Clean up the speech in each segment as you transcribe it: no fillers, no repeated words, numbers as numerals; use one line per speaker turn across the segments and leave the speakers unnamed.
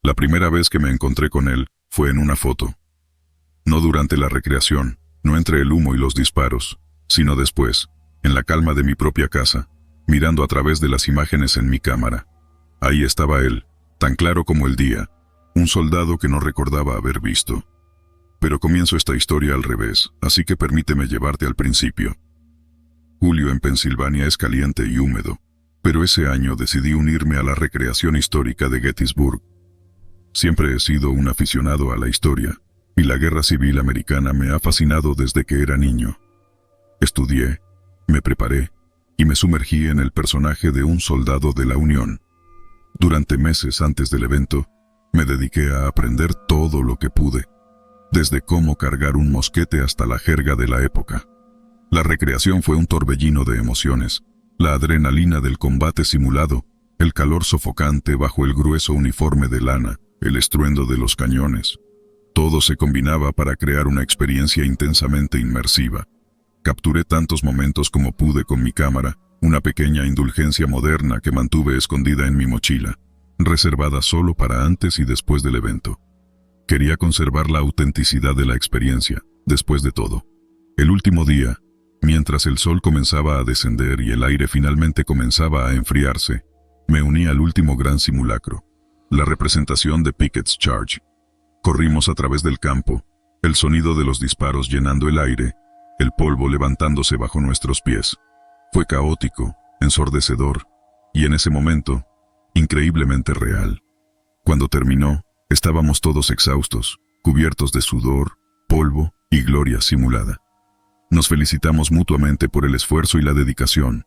La primera vez que me encontré con él fue en una foto. No durante la recreación, no entre el humo y los disparos, sino después, en la calma de mi propia casa, mirando a través de las imágenes en mi cámara. Ahí estaba él, tan claro como el día, un soldado que no recordaba haber visto. Pero comienzo esta historia al revés, así que permíteme llevarte al principio. Julio en Pensilvania es caliente y húmedo, pero ese año decidí unirme a la recreación histórica de Gettysburg. Siempre he sido un aficionado a la historia, y la Guerra Civil Americana me ha fascinado desde que era niño. Estudié, me preparé, y me sumergí en el personaje de un soldado de la Unión. Durante meses antes del evento, me dediqué a aprender todo lo que pude, desde cómo cargar un mosquete hasta la jerga de la época. La recreación fue un torbellino de emociones, la adrenalina del combate simulado, el calor sofocante bajo el grueso uniforme de lana, el estruendo de los cañones. Todo se combinaba para crear una experiencia intensamente inmersiva. Capturé tantos momentos como pude con mi cámara, una pequeña indulgencia moderna que mantuve escondida en mi mochila, reservada solo para antes y después del evento. Quería conservar la autenticidad de la experiencia, después de todo. El último día, mientras el sol comenzaba a descender y el aire finalmente comenzaba a enfriarse, me uní al último gran simulacro, la representación de Pickett's Charge. Corrimos a través del campo, el sonido de los disparos llenando el aire, el polvo levantándose bajo nuestros pies. Fue caótico, ensordecedor, y en ese momento, increíblemente real. Cuando terminó, estábamos todos exhaustos, cubiertos de sudor, polvo y gloria simulada. Nos felicitamos mutuamente por el esfuerzo y la dedicación.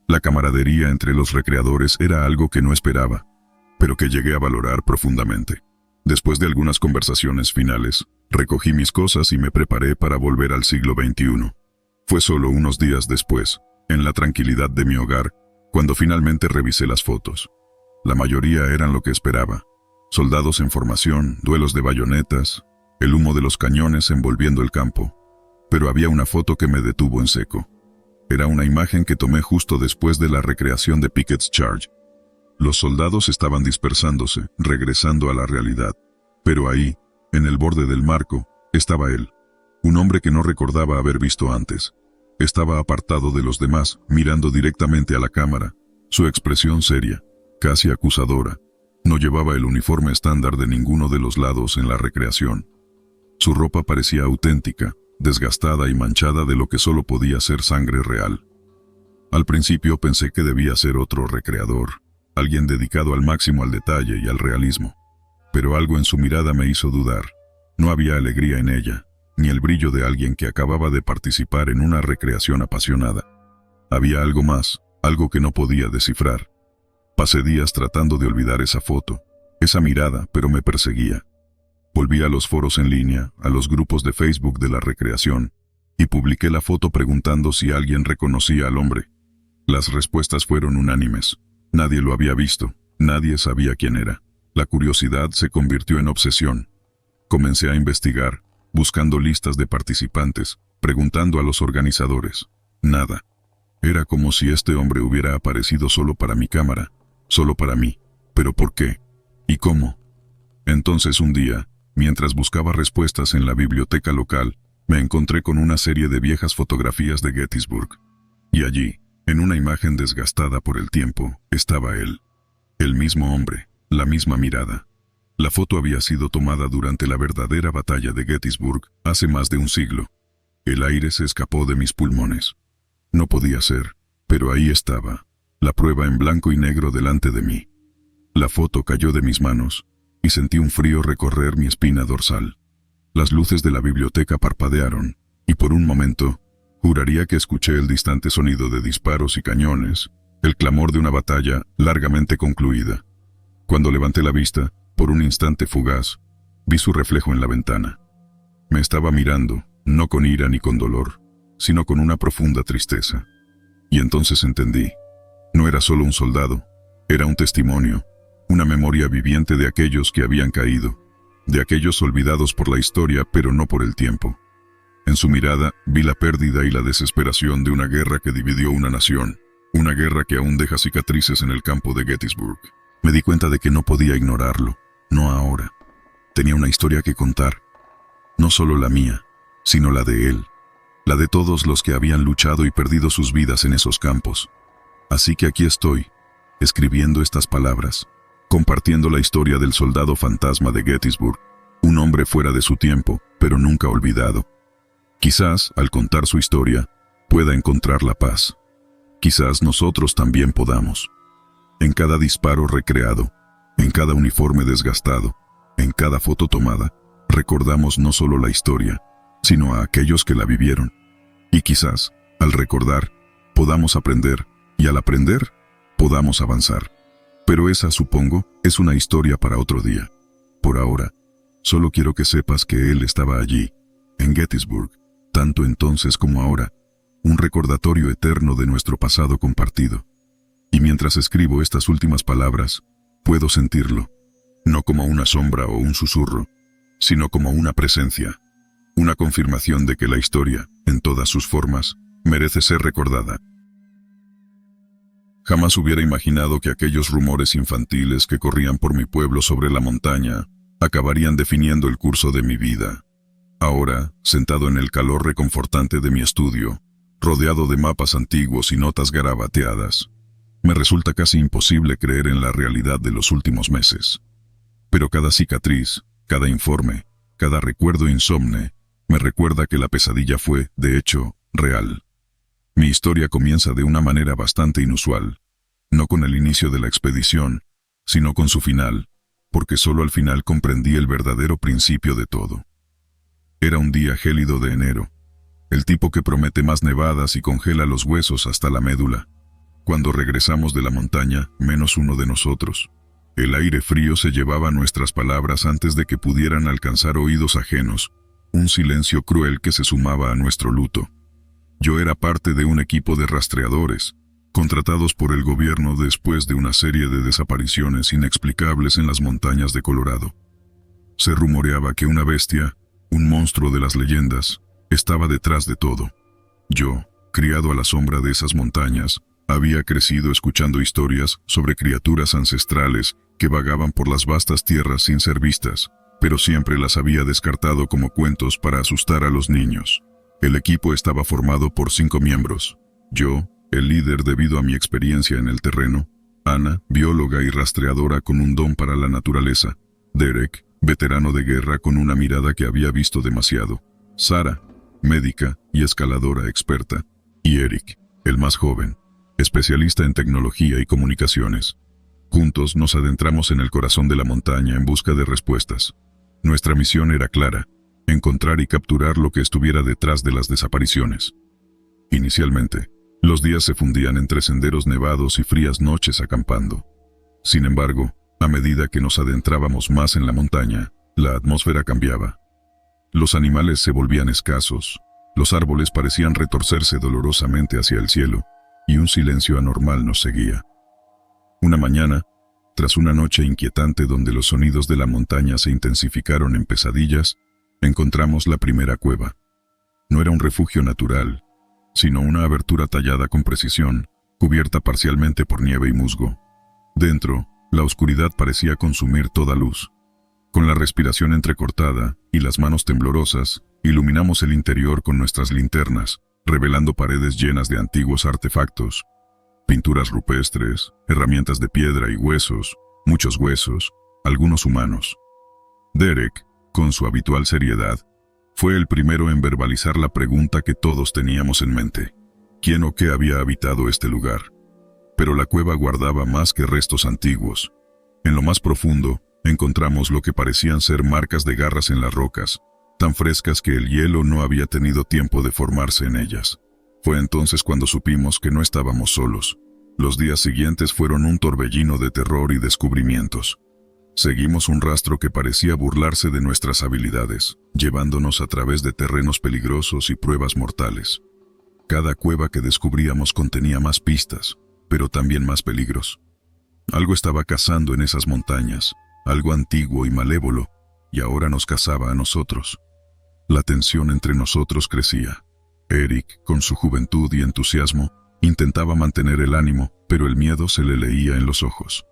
La camaradería entre los recreadores era algo que no esperaba, pero que llegué a valorar profundamente. Después de algunas conversaciones finales, recogí mis cosas y me preparé para volver al siglo XXI. Fue solo unos días después, en la tranquilidad de mi hogar, cuando finalmente revisé las fotos. La mayoría eran lo que esperaba. Soldados en formación, duelos de bayonetas, el humo de los cañones envolviendo el campo. Pero había una foto que me detuvo en seco. Era una imagen que tomé justo después de la recreación de Pickett's Charge. Los soldados estaban dispersándose, regresando a la realidad. Pero ahí, en el borde del marco, estaba él. Un hombre que no recordaba haber visto antes. Estaba apartado de los demás, mirando directamente a la cámara, su expresión seria, casi acusadora. No llevaba el uniforme estándar de ninguno de los lados en la recreación. Su ropa parecía auténtica, desgastada y manchada de lo que solo podía ser sangre real. Al principio pensé que debía ser otro recreador, alguien dedicado al máximo al detalle y al realismo. Pero algo en su mirada me hizo dudar. No había alegría en ella, ni el brillo de alguien que acababa de participar en una recreación apasionada. Había algo más, algo que no podía descifrar. Pasé días tratando de olvidar esa foto, esa mirada, pero me perseguía. Volví a los foros en línea, a los grupos de Facebook de la recreación, y publiqué la foto preguntando si alguien reconocía al hombre. Las respuestas fueron unánimes. Nadie lo había visto, nadie sabía quién era. La curiosidad se convirtió en obsesión. Comencé a investigar, buscando listas de participantes, preguntando a los organizadores. Nada. Era como si este hombre hubiera aparecido solo para mi cámara, solo para mí. ¿Pero por qué? ¿Y cómo? Entonces un día, mientras buscaba respuestas en la biblioteca local, me encontré con una serie de viejas fotografías de Gettysburg. Y allí, en una imagen desgastada por el tiempo, estaba él. El mismo hombre, la misma mirada. La foto había sido tomada durante la verdadera batalla de Gettysburg, hace más de un siglo. El aire se escapó de mis pulmones. No podía ser, pero ahí estaba, la prueba en blanco y negro delante de mí. La foto cayó de mis manos, y sentí un frío recorrer mi espina dorsal. Las luces de la biblioteca parpadearon, y por un momento, juraría que escuché el distante sonido de disparos y cañones, el clamor de una batalla largamente concluida. Cuando levanté la vista, por un instante fugaz, vi su reflejo en la ventana. Me estaba mirando, no con ira ni con dolor, sino con una profunda tristeza. Y entonces entendí. No era solo un soldado, era un testimonio, una memoria viviente de aquellos que habían caído, de aquellos olvidados por la historia pero no por el tiempo. En su mirada vi la pérdida y la desesperación de una guerra que dividió una nación, una guerra que aún deja cicatrices en el campo de Gettysburg. Me di cuenta de que no podía ignorarlo, no ahora. Tenía una historia que contar, no solo la mía, sino la de él, la de todos los que habían luchado y perdido sus vidas en esos campos. Así que aquí estoy, escribiendo estas palabras, compartiendo la historia del soldado fantasma de Gettysburg, un hombre fuera de su tiempo, pero nunca olvidado. Quizás, al contar su historia, pueda encontrar la paz. Quizás nosotros también podamos. En cada disparo recreado, en cada uniforme desgastado, en cada foto tomada, recordamos no solo la historia, sino a aquellos que la vivieron. Y quizás, al recordar, podamos aprender, y al aprender, podamos avanzar. Pero esa, supongo, es una historia para otro día. Por ahora, solo quiero que sepas que él estaba allí, en Gettysburg, tanto entonces como ahora, un recordatorio eterno de nuestro pasado compartido. Y mientras escribo estas últimas palabras, puedo sentirlo, no como una sombra o un susurro, sino como una presencia, una confirmación de que la historia, en todas sus formas, merece ser recordada. Jamás hubiera imaginado que aquellos rumores infantiles que corrían por mi pueblo sobre la montaña acabarían definiendo el curso de mi vida. Ahora, sentado en el calor reconfortante de mi estudio, rodeado de mapas antiguos y notas garabateadas, me resulta casi imposible creer en la realidad de los últimos meses. Pero cada cicatriz, cada informe, cada recuerdo insomne, me recuerda que la pesadilla fue, de hecho, real. Mi historia comienza de una manera bastante inusual, no con el inicio de la expedición, sino con su final, porque solo al final comprendí el verdadero principio de todo. Era un día gélido de enero, el tipo que promete más nevadas y congela los huesos hasta la médula. Cuando regresamos de la montaña, menos uno de nosotros. El aire frío se llevaba nuestras palabras antes de que pudieran alcanzar oídos ajenos, un silencio cruel que se sumaba a nuestro luto. Yo era parte de un equipo de rastreadores, contratados por el gobierno después de una serie de desapariciones inexplicables en las montañas de Colorado. Se rumoreaba que una bestia, un monstruo de las leyendas, estaba detrás de todo. Yo, criado a la sombra de esas montañas, había crecido escuchando historias sobre criaturas ancestrales que vagaban por las vastas tierras sin ser vistas, pero siempre las había descartado como cuentos para asustar a los niños. El equipo estaba formado por 5 miembros. Yo, el líder debido a mi experiencia en el terreno, Ana, bióloga y rastreadora con un don para la naturaleza, Derek, veterano de guerra con una mirada que había visto demasiado, Sara, médica y escaladora experta, y Eric, el más joven, especialista en tecnología y comunicaciones. Juntos nos adentramos en el corazón de la montaña en busca de respuestas. Nuestra misión era clara: encontrar y capturar lo que estuviera detrás de las desapariciones. Inicialmente, los días se fundían entre senderos nevados y frías noches acampando. Sin embargo, a medida que nos adentrábamos más en la montaña, la atmósfera cambiaba. Los animales se volvían escasos, los árboles parecían retorcerse dolorosamente hacia el cielo, y un silencio anormal nos seguía. Una mañana, tras una noche inquietante donde los sonidos de la montaña se intensificaron en pesadillas, encontramos la primera cueva. No era un refugio natural, sino una abertura tallada con precisión, cubierta parcialmente por nieve y musgo. Dentro, la oscuridad parecía consumir toda luz. Con la respiración entrecortada y las manos temblorosas, iluminamos el interior con nuestras linternas, revelando paredes llenas de antiguos artefactos, pinturas rupestres, herramientas de piedra y huesos, muchos huesos, algunos humanos. Derek, con su habitual seriedad, fue el primero en verbalizar la pregunta que todos teníamos en mente: ¿quién o qué había habitado este lugar? Pero la cueva guardaba más que restos antiguos. En lo más profundo, encontramos lo que parecían ser marcas de garras en las rocas, tan frescas que el hielo no había tenido tiempo de formarse en ellas. Fue entonces cuando supimos que no estábamos solos. Los días siguientes fueron un torbellino de terror y descubrimientos. Seguimos un rastro que parecía burlarse de nuestras habilidades, llevándonos a través de terrenos peligrosos y pruebas mortales. Cada cueva que descubríamos contenía más pistas, pero también más peligros. Algo estaba cazando en esas montañas, algo antiguo y malévolo, y ahora nos cazaba a nosotros. La tensión entre nosotros crecía. Eric, con su juventud y entusiasmo, intentaba mantener el ánimo, pero el miedo se le leía en los ojos.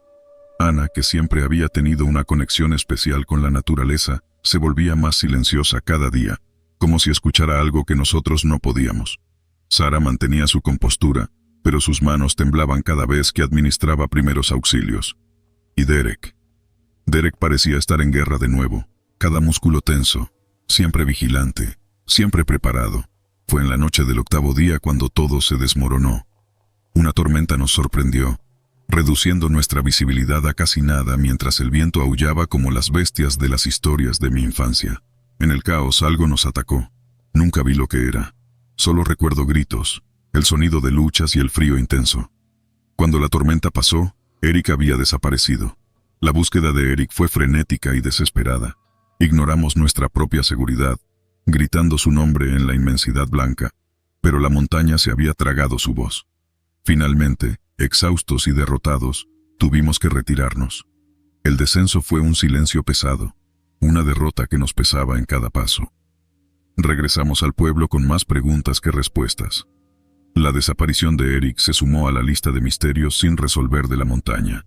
Ana, que siempre había tenido una conexión especial con la naturaleza, se volvía más silenciosa cada día, como si escuchara algo que nosotros no podíamos. Sara mantenía su compostura, pero sus manos temblaban cada vez que administraba primeros auxilios. Y Derek. Derek parecía estar en guerra de nuevo, cada músculo tenso, siempre vigilante, siempre preparado. Fue en la noche del 8º día cuando todo se desmoronó. Una tormenta nos sorprendió, reduciendo nuestra visibilidad a casi nada mientras el viento aullaba como las bestias de las historias de mi infancia. En el caos algo nos atacó. Nunca vi lo que era. Solo recuerdo gritos, el sonido de luchas y el frío intenso. Cuando la tormenta pasó, Eric había desaparecido. La búsqueda de Eric fue frenética y desesperada. Ignoramos nuestra propia seguridad, gritando su nombre en la inmensidad blanca, pero la montaña se había tragado su voz. Finalmente, exhaustos y derrotados, tuvimos que retirarnos. El descenso fue un silencio pesado, una derrota que nos pesaba en cada paso. Regresamos al pueblo con más preguntas que respuestas. La desaparición de Eric se sumó a la lista de misterios sin resolver de la montaña.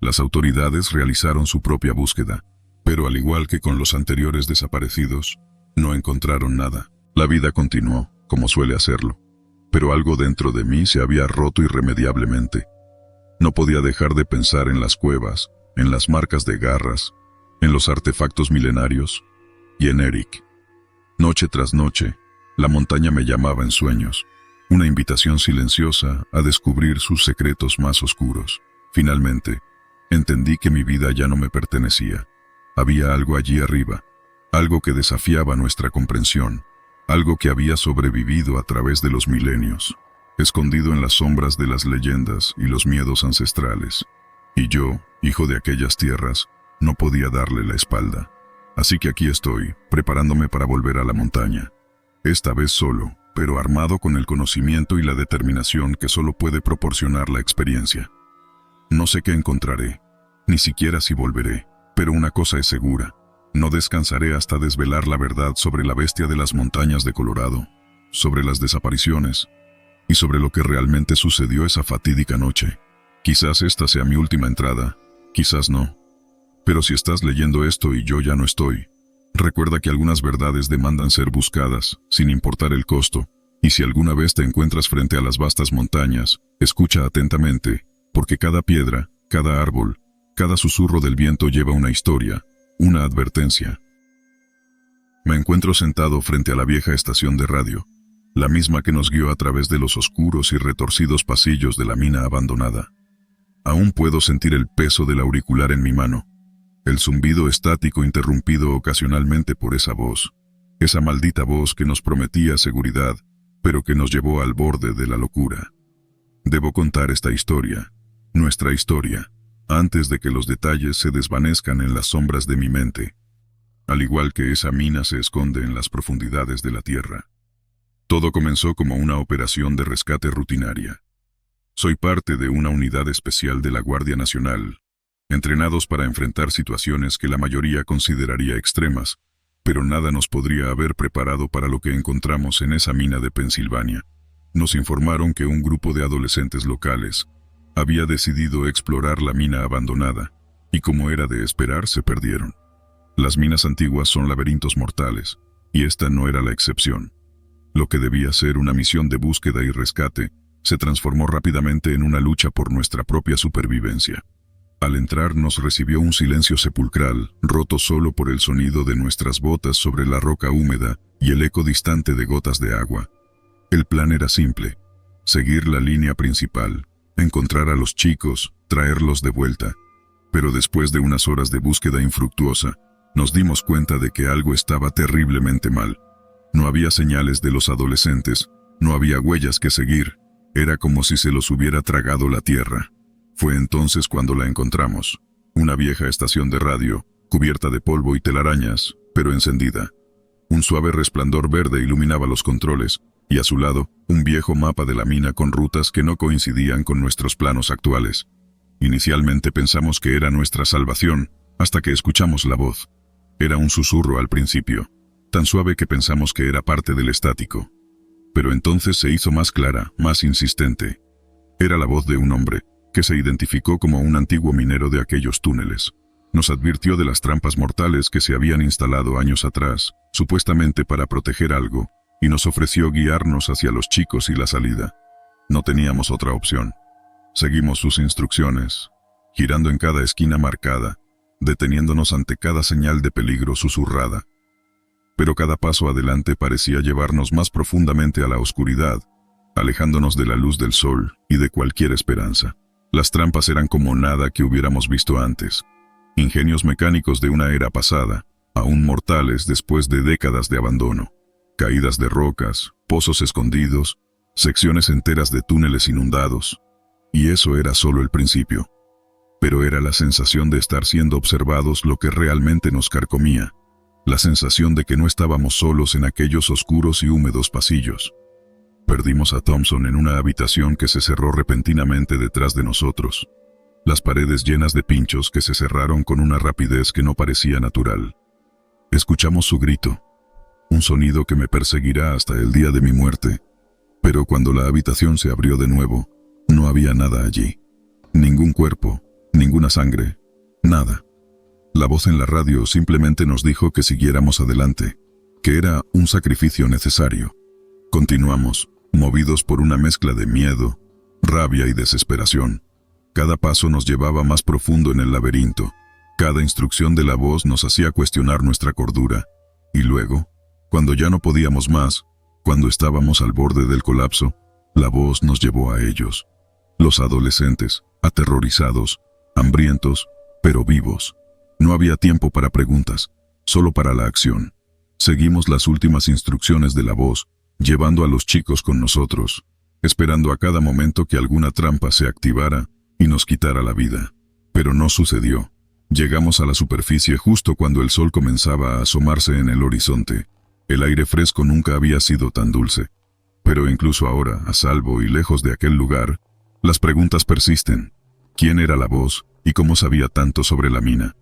Las autoridades realizaron su propia búsqueda, pero al igual que con los anteriores desaparecidos, no encontraron nada. La vida continuó, como suele hacerlo, pero algo dentro de mí se había roto irremediablemente. No podía dejar de pensar en las cuevas, en las marcas de garras, en los artefactos milenarios y en Eric. Noche tras noche, la montaña me llamaba en sueños, una invitación silenciosa a descubrir sus secretos más oscuros. Finalmente, entendí que mi vida ya no me pertenecía. Había algo allí arriba, algo que desafiaba nuestra comprensión, algo que había sobrevivido a través de los milenios, escondido en las sombras de las leyendas y los miedos ancestrales. Y yo, hijo de aquellas tierras, no podía darle la espalda. Así que aquí estoy, preparándome para volver a la montaña. Esta vez solo, pero armado con el conocimiento y la determinación que solo puede proporcionar la experiencia. No sé qué encontraré, ni siquiera si volveré, pero una cosa es segura. No descansaré hasta desvelar la verdad sobre la bestia de las montañas de Colorado, sobre las desapariciones, y sobre lo que realmente sucedió esa fatídica noche. Quizás esta sea mi última entrada, quizás no. Pero si estás leyendo esto y yo ya no estoy, recuerda que algunas verdades demandan ser buscadas, sin importar el costo, y si alguna vez te encuentras frente a las vastas montañas, escucha atentamente, porque cada piedra, cada árbol, cada susurro del viento lleva una historia, una advertencia. Me encuentro sentado frente a la vieja estación de radio, la misma que nos guió a través de los oscuros y retorcidos pasillos de la mina abandonada. Aún puedo sentir el peso del auricular en mi mano, el zumbido estático interrumpido ocasionalmente por esa voz, esa maldita voz que nos prometía seguridad, pero que nos llevó al borde de la locura. Debo contar esta historia, nuestra historia, antes de que los detalles se desvanezcan en las sombras de mi mente, al igual que esa mina se esconde en las profundidades de la tierra. Todo comenzó como una operación de rescate rutinaria. Soy parte de una unidad especial de la Guardia Nacional, entrenados para enfrentar situaciones que la mayoría consideraría extremas, pero nada nos podría haber preparado para lo que encontramos en esa mina de Pensilvania. Nos informaron que un grupo de adolescentes locales había decidido explorar la mina abandonada, y como era de esperar, se perdieron. Las minas antiguas son laberintos mortales, y esta no era la excepción. Lo que debía ser una misión de búsqueda y rescate, se transformó rápidamente en una lucha por nuestra propia supervivencia. Al entrar nos recibió un silencio sepulcral, roto solo por el sonido de nuestras botas sobre la roca húmeda y el eco distante de gotas de agua. El plan era simple: seguir la línea principal, encontrar a los chicos, traerlos de vuelta. Pero después de unas horas de búsqueda infructuosa, nos dimos cuenta de que algo estaba terriblemente mal. No había señales de los adolescentes, no había huellas que seguir, era como si se los hubiera tragado la tierra. Fue entonces cuando la encontramos, una vieja estación de radio, cubierta de polvo y telarañas, pero encendida. Un suave resplandor verde iluminaba los controles, y a su lado, un viejo mapa de la mina con rutas que no coincidían con nuestros planos actuales. Inicialmente pensamos que era nuestra salvación, hasta que escuchamos la voz. Era un susurro al principio, tan suave que pensamos que era parte del estático. Pero entonces se hizo más clara, más insistente. Era la voz de un hombre, que se identificó como un antiguo minero de aquellos túneles. Nos advirtió de las trampas mortales que se habían instalado años atrás, supuestamente para proteger algo, y nos ofreció guiarnos hacia los chicos y la salida. No teníamos otra opción. Seguimos sus instrucciones, girando en cada esquina marcada, deteniéndonos ante cada señal de peligro susurrada. Pero cada paso adelante parecía llevarnos más profundamente a la oscuridad, alejándonos de la luz del sol y de cualquier esperanza. Las trampas eran como nada que hubiéramos visto antes. Ingenios mecánicos de una era pasada, aún mortales después de décadas de abandono. Caídas de rocas, pozos escondidos, secciones enteras de túneles inundados. Y eso era solo el principio. Pero era la sensación de estar siendo observados lo que realmente nos carcomía. La sensación de que no estábamos solos en aquellos oscuros y húmedos pasillos. Perdimos a Thompson en una habitación que se cerró repentinamente detrás de nosotros. Las paredes llenas de pinchos que se cerraron con una rapidez que no parecía natural. Escuchamos su grito, un sonido que me perseguirá hasta el día de mi muerte. Pero cuando la habitación se abrió de nuevo, no había nada allí. Ningún cuerpo, ninguna sangre, nada. La voz en la radio simplemente nos dijo que siguiéramos adelante, que era un sacrificio necesario. Continuamos, movidos por una mezcla de miedo, rabia y desesperación. Cada paso nos llevaba más profundo en el laberinto. Cada instrucción de la voz nos hacía cuestionar nuestra cordura. Y luego, cuando ya no podíamos más, cuando estábamos al borde del colapso, la voz nos llevó a ellos. Los adolescentes, aterrorizados, hambrientos, pero vivos. No había tiempo para preguntas, solo para la acción. Seguimos las últimas instrucciones de la voz, llevando a los chicos con nosotros, esperando a cada momento que alguna trampa se activara y nos quitara la vida. Pero no sucedió. Llegamos a la superficie justo cuando el sol comenzaba a asomarse en el horizonte. El aire fresco nunca había sido tan dulce. Pero incluso ahora, a salvo y lejos de aquel lugar, las preguntas persisten. ¿Quién era la voz y cómo sabía tanto sobre la mina?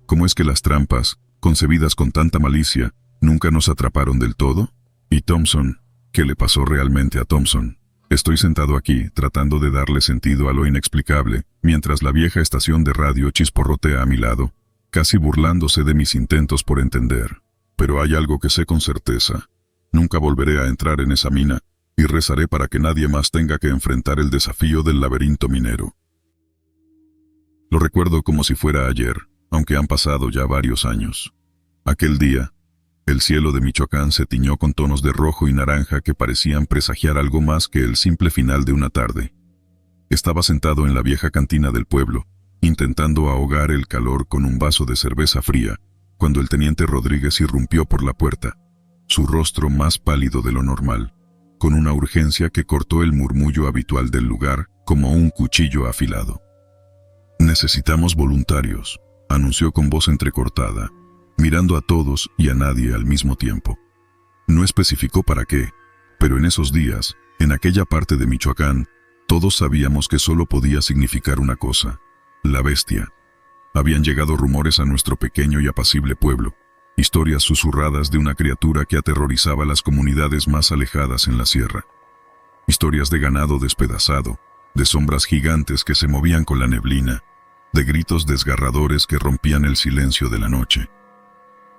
¿Cómo es que las trampas, concebidas con tanta malicia, nunca nos atraparon del todo? ¿Y Thompson? ¿Qué le pasó realmente a Thompson? Estoy sentado aquí, tratando de darle sentido a lo inexplicable, mientras la vieja estación de radio chisporrotea a mi lado, casi burlándose de mis intentos por entender. Pero hay algo que sé con certeza. Nunca volveré a entrar en esa mina, y rezaré para que nadie más tenga que enfrentar el desafío del laberinto minero. Lo recuerdo como si fuera ayer, aunque han pasado ya varios años. Aquel día, el cielo de Michoacán se tiñó con tonos de rojo y naranja que parecían presagiar algo más que el simple final de una tarde. Estaba sentado en la vieja cantina del pueblo, intentando ahogar el calor con un vaso de cerveza fría, cuando el teniente Rodríguez irrumpió por la puerta, su rostro más pálido de lo normal, con una urgencia que cortó el murmullo habitual del lugar como un cuchillo afilado. «Necesitamos voluntarios», anunció con voz entrecortada, mirando a todos y a nadie al mismo tiempo. No especificó para qué, pero en esos días, en aquella parte de Michoacán, todos sabíamos que solo podía significar una cosa: la bestia. Habían llegado rumores a nuestro pequeño y apacible pueblo, historias susurradas de una criatura que aterrorizaba las comunidades más alejadas en la sierra. Historias de ganado despedazado, de sombras gigantes que se movían con la neblina, de gritos desgarradores que rompían el silencio de la noche.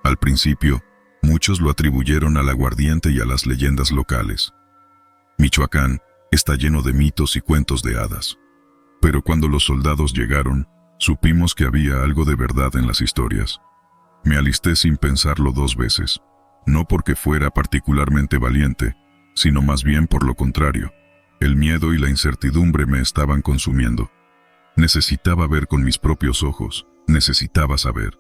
Al principio, muchos lo atribuyeron al aguardiente y a las leyendas locales. Michoacán está lleno de mitos y cuentos de hadas. Pero cuando los soldados llegaron, supimos que había algo de verdad en las historias. Me alisté sin pensarlo dos veces, no porque fuera particularmente valiente, sino más bien por lo contrario. El miedo y la incertidumbre me estaban consumiendo. Necesitaba ver con mis propios ojos, necesitaba saber.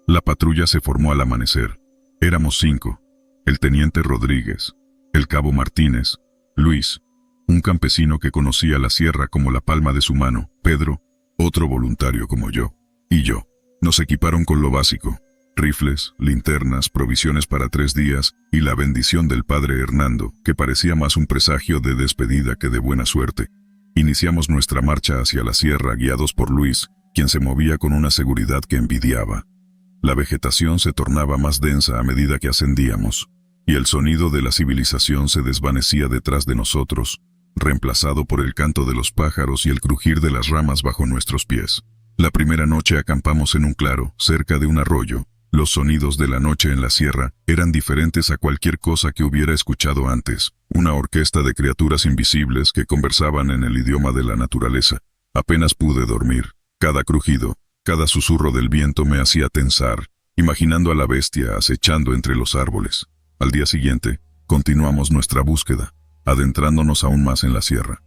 La patrulla se formó al amanecer. Éramos 5, el teniente Rodríguez, el cabo Martínez, Luis, un campesino que conocía la sierra como la palma de su mano, Pedro, otro voluntario como yo, y yo. Nos equiparon con lo básico: rifles, linternas, provisiones para 3 días, y la bendición del padre Hernando, que parecía más un presagio de despedida que de buena suerte. Iniciamos nuestra marcha hacia la sierra guiados por Luis, quien se movía con una seguridad que envidiaba. La vegetación se tornaba más densa a medida que ascendíamos, y el sonido de la civilización se desvanecía detrás de nosotros, reemplazado por el canto de los pájaros y el crujir de las ramas bajo nuestros pies. La primera noche acampamos en un claro, cerca de un arroyo. Los sonidos de la noche en la sierra eran diferentes a cualquier cosa que hubiera escuchado antes. Una orquesta de criaturas invisibles que conversaban en el idioma de la naturaleza. Apenas pude dormir. Cada crujido, cada susurro del viento me hacía tensar, imaginando a la bestia acechando entre los árboles. Al día siguiente, continuamos nuestra búsqueda, adentrándonos aún más en la sierra.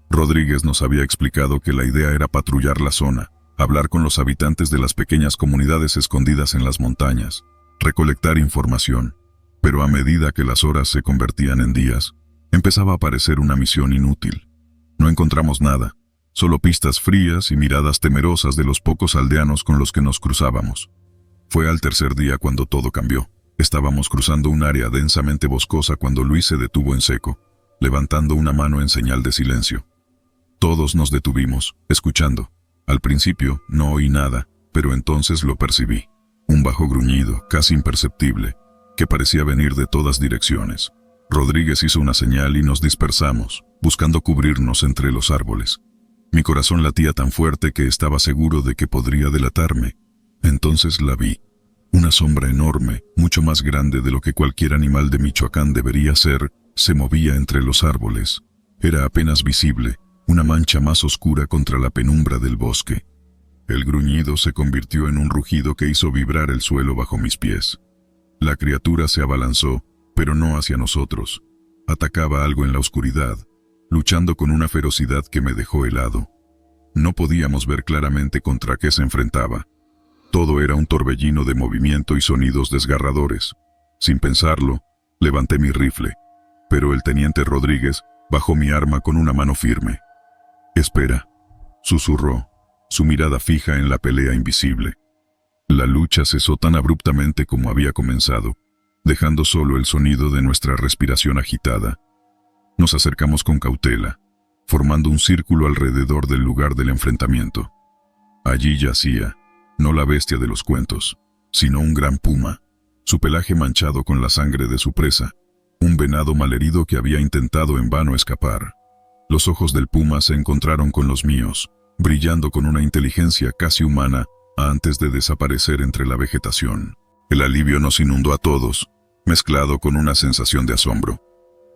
Rodríguez nos había explicado que la idea era patrullar la zona, hablar con los habitantes de las pequeñas comunidades escondidas en las montañas, recolectar información, pero a medida que las horas se convertían en días, empezaba a parecer una misión inútil. No encontramos nada, solo pistas frías y miradas temerosas de los pocos aldeanos con los que nos cruzábamos. Fue al tercer día cuando todo cambió. Estábamos cruzando un área densamente boscosa cuando Luis se detuvo en seco, levantando una mano en señal de silencio. Todos nos detuvimos, escuchando. Al principio no oí nada, pero entonces lo percibí. Un bajo gruñido, casi imperceptible, que parecía venir de todas direcciones. Rodríguez hizo una señal y nos dispersamos, buscando cubrirnos entre los árboles. Mi corazón latía tan fuerte que estaba seguro de que podría delatarme. Entonces la vi. Una sombra enorme, mucho más grande de lo que cualquier animal de Michoacán debería ser, se movía entre los árboles. Era apenas visible, una mancha más oscura contra la penumbra del bosque. El gruñido se convirtió en un rugido que hizo vibrar el suelo bajo mis pies. La criatura se abalanzó, pero no hacia nosotros. Atacaba algo en la oscuridad, luchando con una ferocidad que me dejó helado. No podíamos ver claramente contra qué se enfrentaba. Todo era un torbellino de movimiento y sonidos desgarradores. Sin pensarlo, levanté mi rifle, pero el teniente Rodríguez bajó mi arma con una mano firme. «Espera», susurró, su mirada fija en la pelea invisible. La lucha cesó tan abruptamente como había comenzado, dejando solo el sonido de nuestra respiración agitada. Nos acercamos con cautela, formando un círculo alrededor del lugar del enfrentamiento. Allí yacía, no la bestia de los cuentos, sino un gran puma, su pelaje manchado con la sangre de su presa, un venado malherido que había intentado en vano escapar. Los ojos del puma se encontraron con los míos, brillando con una inteligencia casi humana antes de desaparecer entre la vegetación. El alivio nos inundó a todos, mezclado con una sensación de asombro.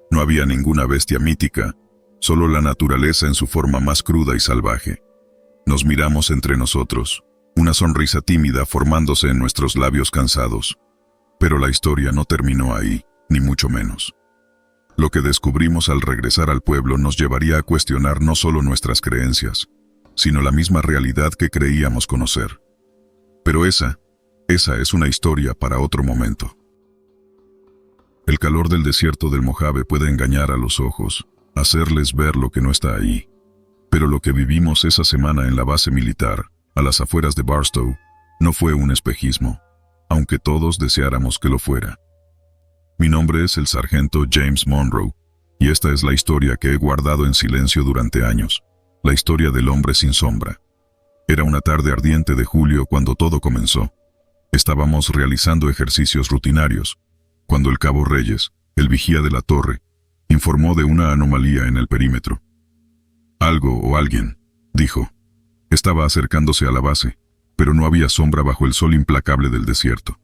No había ninguna bestia mítica, solo la naturaleza en su forma más cruda y salvaje. Nos miramos entre nosotros, una sonrisa tímida formándose en nuestros labios cansados. Pero la historia no terminó ahí, ni mucho menos. Lo que descubrimos al regresar al pueblo nos llevaría a cuestionar no solo nuestras creencias, sino la misma realidad que creíamos conocer. Pero esa es una historia para otro momento. El calor del desierto del Mojave puede engañar a los ojos, hacerles ver lo que no está ahí. Pero lo que vivimos esa semana en la base militar, a las afueras de Barstow, no fue un espejismo, aunque todos deseáramos que lo fuera. Mi nombre es el sargento James Monroe, y esta es la historia que he guardado en silencio durante años, la historia del hombre sin sombra. Era una tarde ardiente de julio cuando todo comenzó. Estábamos realizando ejercicios rutinarios, cuando el cabo Reyes, el vigía de la torre, informó de una anomalía en el perímetro. Algo o alguien, dijo, estaba acercándose a la base, pero no había sombra bajo el sol implacable del desierto.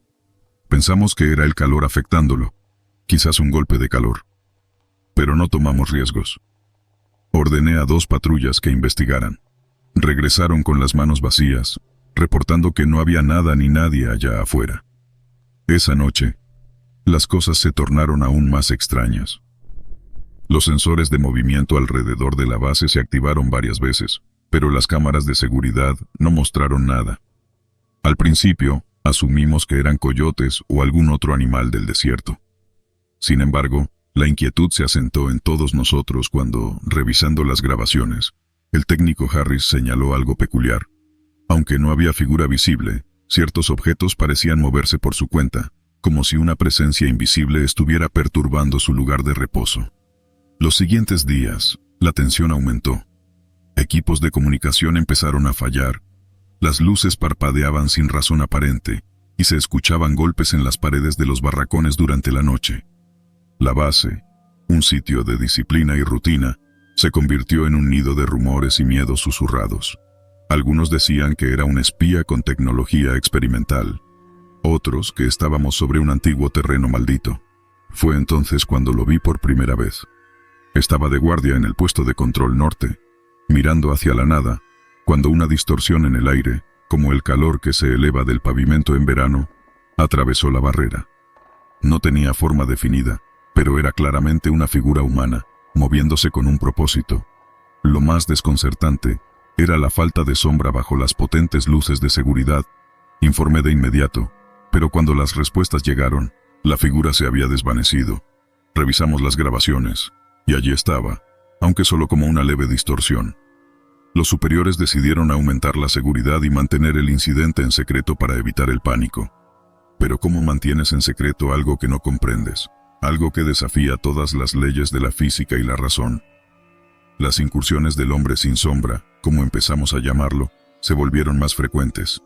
Pensamos que era el calor afectándolo, quizás un golpe de calor. Pero no tomamos riesgos. Ordené a 2 patrullas que investigaran. Regresaron con las manos vacías, reportando que no había nada ni nadie allá afuera. Esa noche, las cosas se tornaron aún más extrañas. Los sensores de movimiento alrededor de la base se activaron varias veces, pero las cámaras de seguridad no mostraron nada. Al principio, asumimos que eran coyotes o algún otro animal del desierto. Sin embargo, la inquietud se asentó en todos nosotros cuando, revisando las grabaciones, el técnico Harris señaló algo peculiar. Aunque no había figura visible, ciertos objetos parecían moverse por su cuenta, como si una presencia invisible estuviera perturbando su lugar de reposo. Los siguientes días, la tensión aumentó. Equipos de comunicación empezaron a fallar, las luces parpadeaban sin razón aparente, y se escuchaban golpes en las paredes de los barracones durante la noche. La base, un sitio de disciplina y rutina, se convirtió en un nido de rumores y miedos susurrados. Algunos decían que era un espía con tecnología experimental, otros que estábamos sobre un antiguo terreno maldito. Fue entonces cuando lo vi por primera vez. Estaba de guardia en el puesto de control norte, mirando hacia la nada, cuando una distorsión en el aire, como el calor que se eleva del pavimento en verano, atravesó la barrera. No tenía forma definida, pero era claramente una figura humana, moviéndose con un propósito. Lo más desconcertante era la falta de sombra bajo las potentes luces de seguridad. Informé de inmediato, pero cuando las respuestas llegaron, la figura se había desvanecido. Revisamos las grabaciones, y allí estaba, aunque solo como una leve distorsión. Los superiores decidieron aumentar la seguridad y mantener el incidente en secreto para evitar el pánico. Pero ¿cómo mantienes en secreto algo que no comprendes? Algo que desafía todas las leyes de la física y la razón. Las incursiones del hombre sin sombra, como empezamos a llamarlo, se volvieron más frecuentes.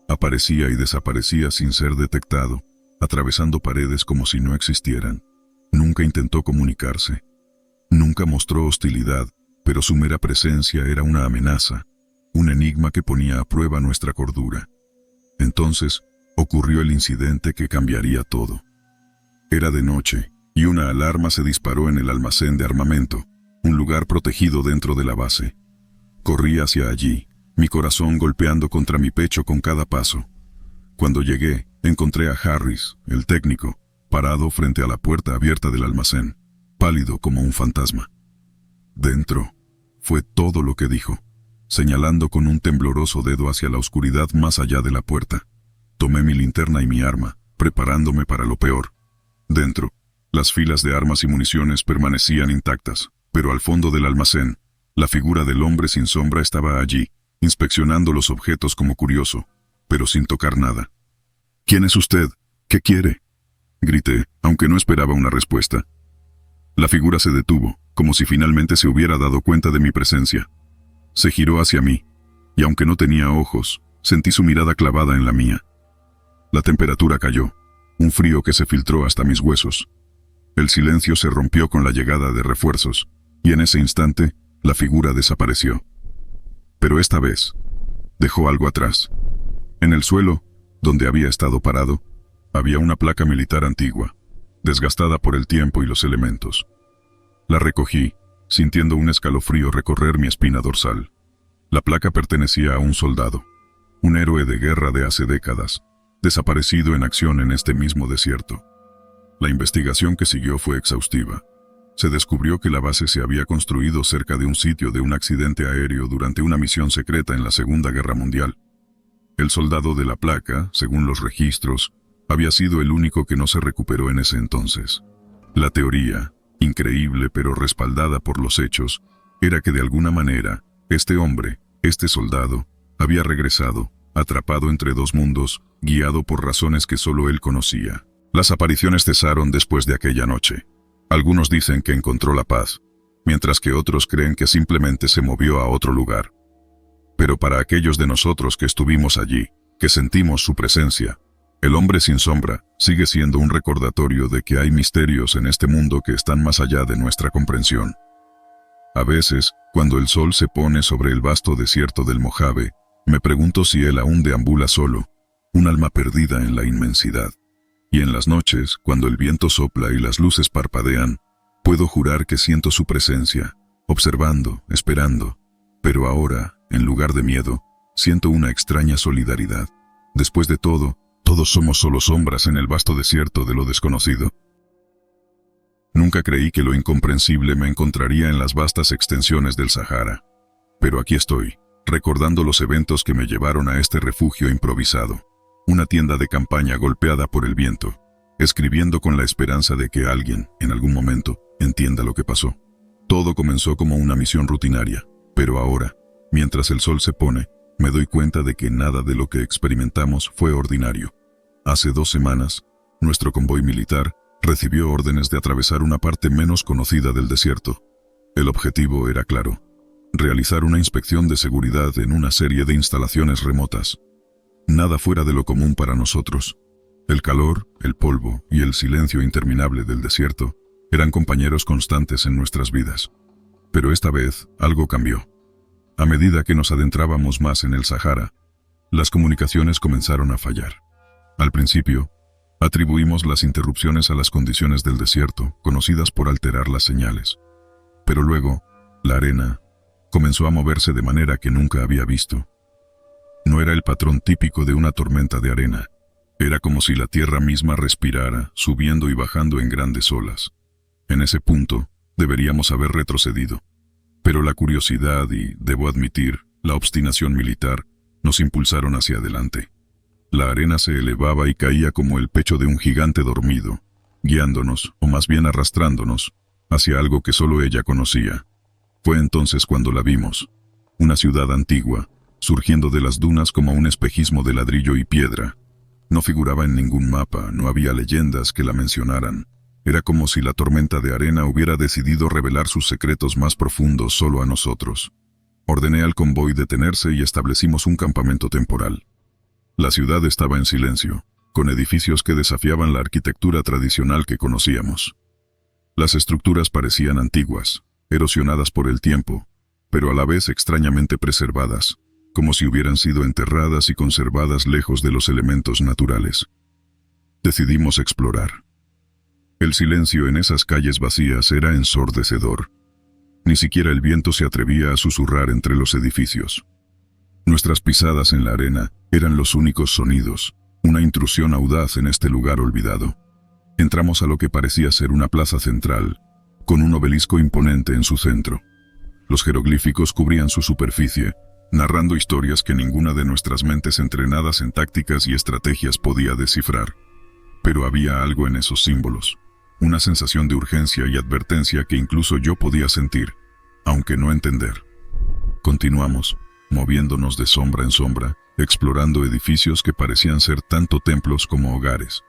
Aparecía y desaparecía sin ser detectado, atravesando paredes como si no existieran. Nunca intentó comunicarse. Nunca mostró hostilidad, pero su mera presencia era una amenaza, un enigma que ponía a prueba nuestra cordura. Entonces, ocurrió el incidente que cambiaría todo. Era de noche, y una alarma se disparó en el almacén de armamento, un lugar protegido dentro de la base. Corrí hacia allí, mi corazón golpeando contra mi pecho con cada paso. Cuando llegué, encontré a Harris, el técnico, parado frente a la puerta abierta del almacén, pálido como un fantasma. Dentro, fue todo lo que dijo, señalando con un tembloroso dedo hacia la oscuridad más allá de la puerta. Tomé mi linterna y mi arma, preparándome para lo peor. Dentro, las filas de armas y municiones permanecían intactas, pero al fondo del almacén, la figura del hombre sin sombra estaba allí, inspeccionando los objetos como curioso, pero sin tocar nada. «¿Quién es usted? ¿Qué quiere?», grité, aunque no esperaba una respuesta. La figura se detuvo, como si finalmente se hubiera dado cuenta de mi presencia. Se giró hacia mí, y aunque no tenía ojos, sentí su mirada clavada en la mía. La temperatura cayó, un frío que se filtró hasta mis huesos. El silencio se rompió con la llegada de refuerzos, y en ese instante, la figura desapareció. Pero esta vez, dejó algo atrás. En el suelo, donde había estado parado, había una placa militar antigua, desgastada por el tiempo y los elementos. La recogí, sintiendo un escalofrío recorrer mi espina dorsal. La placa pertenecía a un soldado, un héroe de guerra de hace décadas, desaparecido en acción en este mismo desierto. La investigación que siguió fue exhaustiva. Se descubrió que la base se había construido cerca de un sitio de un accidente aéreo durante una misión secreta en la Segunda Guerra Mundial. El soldado de la placa, según los registros, había sido el único que no se recuperó en ese entonces. La teoría, increíble pero respaldada por los hechos, era que de alguna manera, este hombre, este soldado, había regresado, atrapado entre dos mundos, guiado por razones que solo él conocía. Las apariciones cesaron después de aquella noche. Algunos dicen que encontró la paz, mientras que otros creen que simplemente se movió a otro lugar. Pero para aquellos de nosotros que estuvimos allí, que sentimos su presencia, el hombre sin sombra sigue siendo un recordatorio de que hay misterios en este mundo que están más allá de nuestra comprensión. A veces, cuando el sol se pone sobre el vasto desierto del Mojave, me pregunto si él aún deambula solo, un alma perdida en la inmensidad. Y en las noches, cuando el viento sopla y las luces parpadean, puedo jurar que siento su presencia, observando, esperando. Pero ahora, en lugar de miedo, siento una extraña solidaridad. Después de todo, todos somos solo sombras en el vasto desierto de lo desconocido. Nunca creí que lo incomprensible me encontraría en las vastas extensiones del Sahara. Pero aquí estoy, recordando los eventos que me llevaron a este refugio improvisado. Una tienda de campaña golpeada por el viento, escribiendo con la esperanza de que alguien, en algún momento, entienda lo que pasó. Todo comenzó como una misión rutinaria, pero ahora, mientras el sol se pone, me doy cuenta de que nada de lo que experimentamos fue ordinario. Hace 2 semanas, nuestro convoy militar recibió órdenes de atravesar una parte menos conocida del desierto. El objetivo era claro: realizar una inspección de seguridad en una serie de instalaciones remotas. Nada fuera de lo común para nosotros. El calor, el polvo y el silencio interminable del desierto eran compañeros constantes en nuestras vidas. Pero esta vez, algo cambió. A medida que nos adentrábamos más en el Sahara, las comunicaciones comenzaron a fallar. Al principio, atribuimos las interrupciones a las condiciones del desierto, conocidas por alterar las señales. Pero luego, la arena comenzó a moverse de manera que nunca había visto. No era el patrón típico de una tormenta de arena. Era como si la tierra misma respirara, subiendo y bajando en grandes olas. En ese punto, deberíamos haber retrocedido. Pero la curiosidad y, debo admitir, la obstinación militar nos impulsaron hacia adelante. La arena se elevaba y caía como el pecho de un gigante dormido, guiándonos, o más bien arrastrándonos, hacia algo que solo ella conocía. Fue entonces cuando la vimos. Una ciudad antigua, surgiendo de las dunas como un espejismo de ladrillo y piedra. No figuraba en ningún mapa, no había leyendas que la mencionaran. Era como si la tormenta de arena hubiera decidido revelar sus secretos más profundos solo a nosotros. Ordené al convoy detenerse y establecimos un campamento temporal. La ciudad estaba en silencio, con edificios que desafiaban la arquitectura tradicional que conocíamos. Las estructuras parecían antiguas, erosionadas por el tiempo, pero a la vez extrañamente preservadas, como si hubieran sido enterradas y conservadas lejos de los elementos naturales. Decidimos explorar. El silencio en esas calles vacías era ensordecedor. Ni siquiera el viento se atrevía a susurrar entre los edificios. Nuestras pisadas en la arena eran los únicos sonidos, una intrusión audaz en este lugar olvidado. Entramos a lo que parecía ser una plaza central, con un obelisco imponente en su centro. Los jeroglíficos cubrían su superficie, narrando historias que ninguna de nuestras mentes entrenadas en tácticas y estrategias podía descifrar. Pero había algo en esos símbolos, una sensación de urgencia y advertencia que incluso yo podía sentir, aunque no entender. Continuamos, moviéndonos de sombra en sombra, explorando edificios que parecían ser tanto templos como hogares.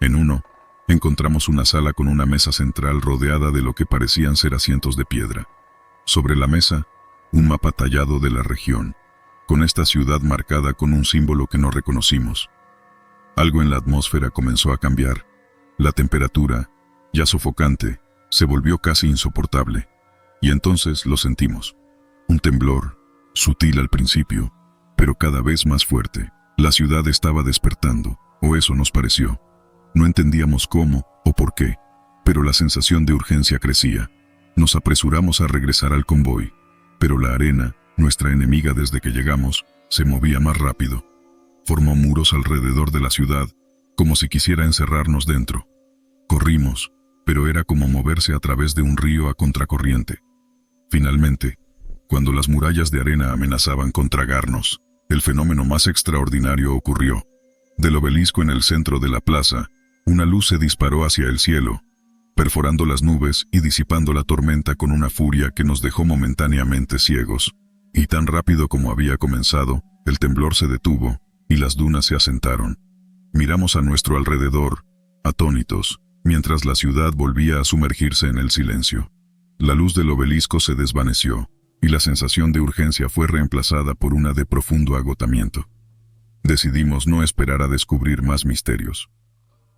En uno, encontramos una sala con una mesa central rodeada de lo que parecían ser asientos de piedra. Sobre la mesa, un mapa tallado de la región, con esta ciudad marcada con un símbolo que no reconocimos. Algo en la atmósfera comenzó a cambiar. La temperatura, ya sofocante, se volvió casi insoportable. Y entonces lo sentimos. Un temblor, sutil al principio, pero cada vez más fuerte. La ciudad estaba despertando, o eso nos pareció. No entendíamos cómo o por qué, pero la sensación de urgencia crecía. Nos apresuramos a regresar al convoy, pero la arena, nuestra enemiga desde que llegamos, se movía más rápido. Formó muros alrededor de la ciudad, como si quisiera encerrarnos dentro. Corrimos, pero era como moverse a través de un río a contracorriente. Finalmente, cuando las murallas de arena amenazaban con tragarnos, el fenómeno más extraordinario ocurrió. Del obelisco en el centro de la plaza, una luz se disparó hacia el cielo, perforando las nubes y disipando la tormenta con una furia que nos dejó momentáneamente ciegos. Y tan rápido como había comenzado, el temblor se detuvo y las dunas se asentaron. Miramos a nuestro alrededor, atónitos, mientras la ciudad volvía a sumergirse en el silencio. La luz del obelisco se desvaneció, y la sensación de urgencia fue reemplazada por una de profundo agotamiento. Decidimos no esperar a descubrir más misterios.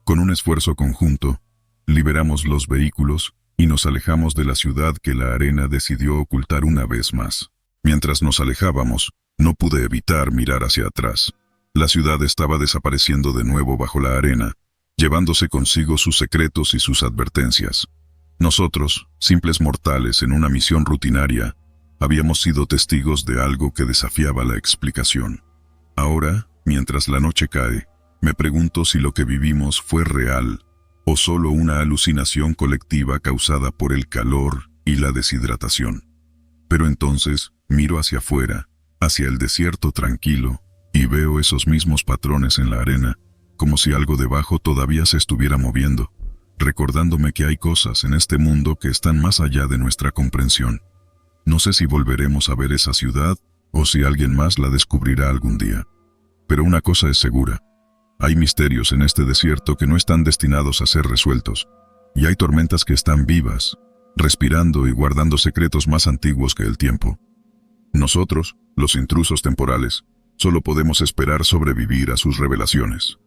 Con un esfuerzo conjunto, liberamos los vehículos y nos alejamos de la ciudad que la arena decidió ocultar una vez más. Mientras nos alejábamos, no pude evitar mirar hacia atrás. La ciudad estaba desapareciendo de nuevo bajo la arena, llevándose consigo sus secretos y sus advertencias. Nosotros, simples mortales en una misión rutinaria, habíamos sido testigos de algo que desafiaba la explicación. Ahora, mientras la noche cae, me pregunto si lo que vivimos fue real o solo una alucinación colectiva causada por el calor y la deshidratación. Pero entonces, miro hacia afuera, hacia el desierto tranquilo, y veo esos mismos patrones en la arena, como si algo debajo todavía se estuviera moviendo, recordándome que hay cosas en este mundo que están más allá de nuestra comprensión. No sé si volveremos a ver esa ciudad, o si alguien más la descubrirá algún día. Pero una cosa es segura. Hay misterios en este desierto que no están destinados a ser resueltos, y hay tormentas que están vivas, respirando y guardando secretos más antiguos que el tiempo. Nosotros, los intrusos temporales, solo podemos esperar sobrevivir a sus revelaciones.